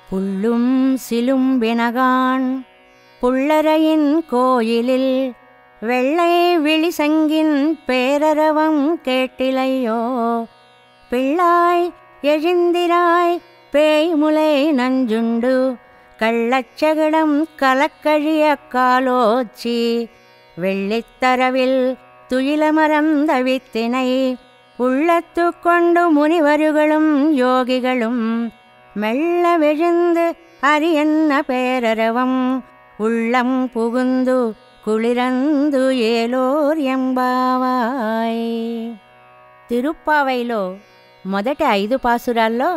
புள்ளும் சிலும்பினகான் புள்ளரையின் கோயிலில் வெள்ளை விழிசங்கின் பேரரவம் கேட்டிலையோ. பிள்ளாய் எழுந்திராய் பேய்முலை நஞ்சுண்டு கள்ளச்சகடம் கலக்கழிய காலோச்சி வெள்ளித்தரவில் துயிலமரந்த வித்தினை உள்ளத்து கொண்டு முனிவர்களும் யோகிகளும் மெல்ல விழுந்து அரியன்ன பேரரவம் உள்ளம் புகுந்து కుళిరందు ఏలోర్ ఎంబావాయ్. తిరుప్పావైలో మొదటి 5 పాసురాల్లో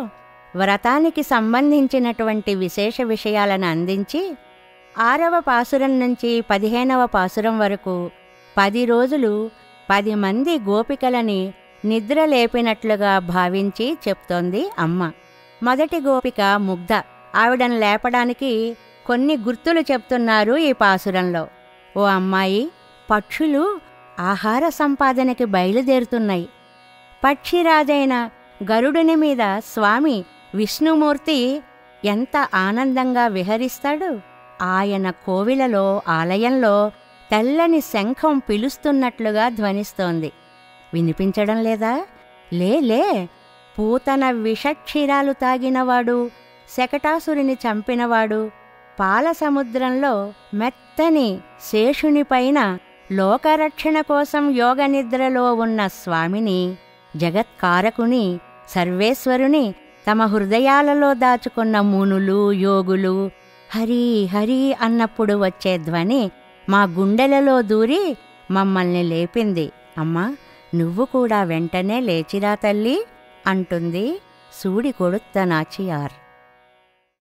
వ్రతానికి సంబంధించినటువంటి విశేష విషయాలను అందించి 6వ పాసురం నుంచి 15వ పాసురం వరకు 10 రోజులు 10 మంది గోపికలని నిద్ర లేపినట్లుగా భావించి చెప్తోంది అమ్మ. మొదటి గోపిక ముగ్ధ. ఆవిడను లేపడానికి కొన్ని గుర్తులు చెప్తున్నారు ఈ పాసురంలో. ఓ అమ్మాయి, పక్షులు ఆహార సంపాదనకి బయలుదేరుతున్నాయి. పక్షిరాజైన గరుడుని మీద స్వామి విష్ణుమూర్తి ఎంత ఆనందంగా విహరిస్తాడు. ఆయన కోవిలలో ఆలయంలో తెల్లని శంఖం పిలుస్తున్నట్లుగా ధ్వనిస్తోంది. వినిపించడం లేదా? లే పూతన విషక్షీరాలు తాగినవాడు, శకటాసురుని చంపినవాడు, పాల సముద్రంలో మెత్తని శేషునిపైన లోకరక్షణ కోసం యోగనిద్రలో ఉన్న స్వామిని, జగత్కారకుని, సర్వేశ్వరుని తమ హృదయాలలో దాచుకున్న మునులు, యోగులు హరి హరి అన్నప్పుడు వచ్చే ధ్వని మా గుండెలలో దూరి మమ్మల్ని లేపింది. అమ్మా, నువ్వు కూడా వెంటనే లేచిరా తల్లి అంటుంది సూడి కొడుత్త నాచియార్.